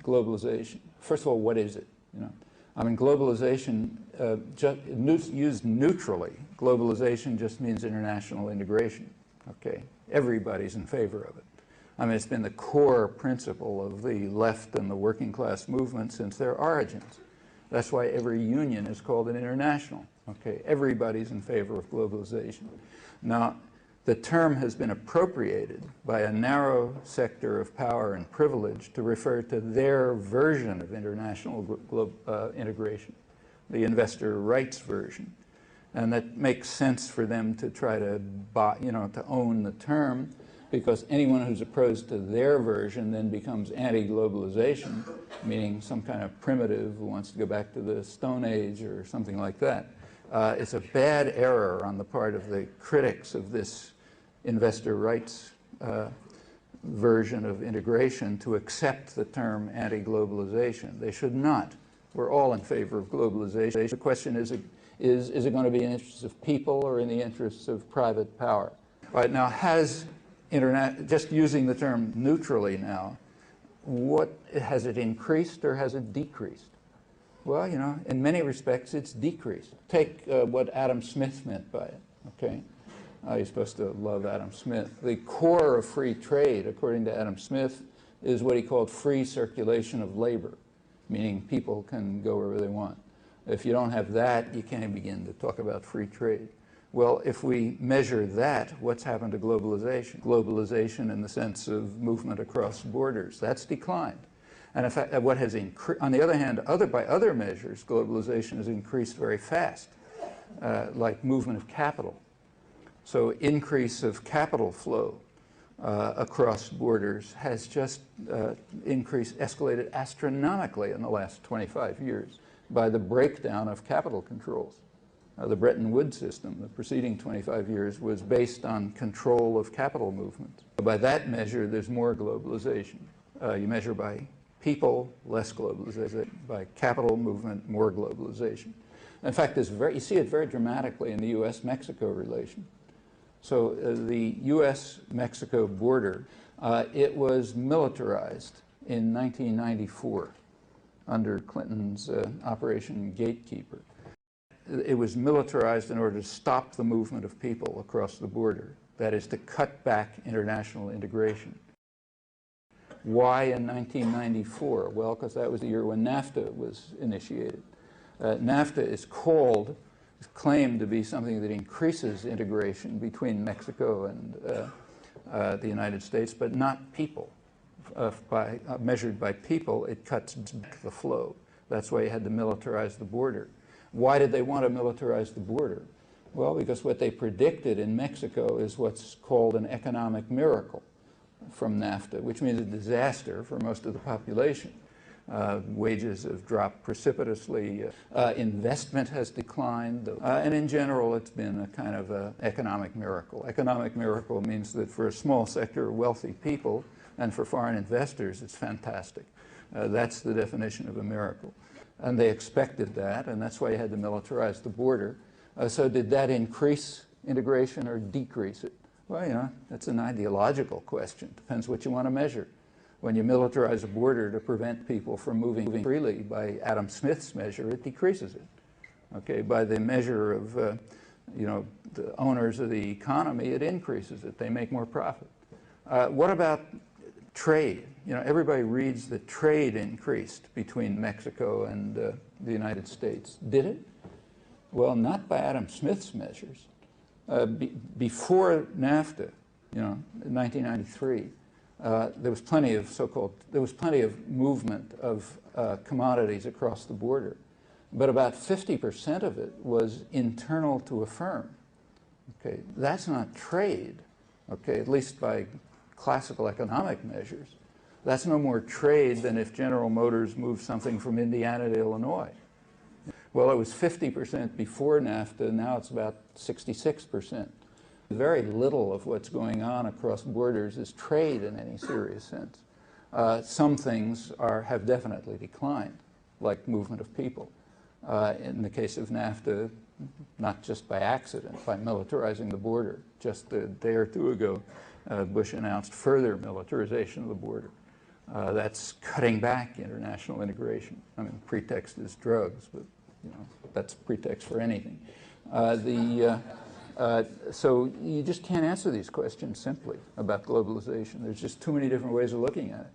globalization. First of all, what is it? I mean, globalization, used neutrally, globalization just means international integration. Okay, everybody's in favor of it. I mean, it's been the core principle of the left and the working class movement since their origins. That's why every union is called an international. Okay, everybody's in favor of globalization. Now, the term has been appropriated by a narrow sector of power and privilege to refer to their version of international integration, the investor rights version. And that makes sense for them to try to to own the term, because anyone who's opposed to their version then becomes anti-globalization, meaning some kind of primitive who wants to go back to the Stone Age or something like that. It's a bad error on the part of the critics of this investor rights version of integration to accept the term anti-globalization. They should not. We're all in favor of globalization. The question is it going to be in the interests of people or in the interests of private power? All right, now just using the term neutrally now, has it increased or has it decreased? Well, in many respects, it's decreased. Take what Adam Smith meant by it, okay? You're supposed to love Adam Smith. The core of free trade, according to Adam Smith, is what he called free circulation of labor, meaning people can go wherever they want. If you don't have that, you can't begin to talk about free trade. Well, if we measure that, what's happened to globalization? Globalization in the sense of movement across borders, that's declined. And in fact, what has increased, on the other hand, by other measures, globalization has increased very fast, like movement of capital. So increase of capital flow across borders has just escalated astronomically in the last 25 years by the breakdown of capital controls. The Bretton Woods system, the preceding 25 years, was based on control of capital movement. By that measure, there's more globalization. You measure by people, less globalization. By capital movement, more globalization. In fact, you see it very dramatically in the U.S.-Mexico relation. So the U.S.-Mexico border, it was militarized in 1994 under Clinton's Operation Gatekeeper. It was militarized in order to stop the movement of people across the border. That is, to cut back international integration. Why in 1994? Well, because that was the year when NAFTA was initiated. NAFTA is claimed to be something that increases integration between Mexico and the United States, but not people. Measured by people, it cuts back the flow. That's why you had to militarize the border. Why did they want to militarize the border? Well, because what they predicted in Mexico is what's called an economic miracle from NAFTA, which means a disaster for most of the population. Wages have dropped precipitously, investment has declined, and in general it's been a kind of an economic miracle. Economic miracle means that for a small sector of wealthy people and for foreign investors it's fantastic. That's the definition of a miracle. And they expected that, and that's why you had to militarize the border. So did that increase integration or decrease it? Well, that's an ideological question. Depends what you want to measure. When you militarize a border to prevent people from moving freely, by Adam Smith's measure, it decreases it. Okay, by the measure of, the owners of the economy, it increases it. They make more profit. What about trade? Everybody reads that trade increased between Mexico and the United States. Did it? Well, not by Adam Smith's measures. Before NAFTA, in 1993, there was plenty of movement of commodities across the border, but about 50% of it was internal to a firm. Okay, that's not trade. Okay, at least by classical economic measures. That's no more trade than if General Motors moved something from Indiana to Illinois. Well, it was 50% before NAFTA, now it's about 66%. Very little of what's going on across borders is trade in any serious sense. Some things have definitely declined, like movement of people. In the case of NAFTA, not just by accident, by militarizing the border. Just a day or two ago, Bush announced further militarization of the border. That's cutting back international integration. I mean, pretext is drugs, but that's pretext for anything. So you just can't answer these questions simply about globalization. There's just too many different ways of looking at it.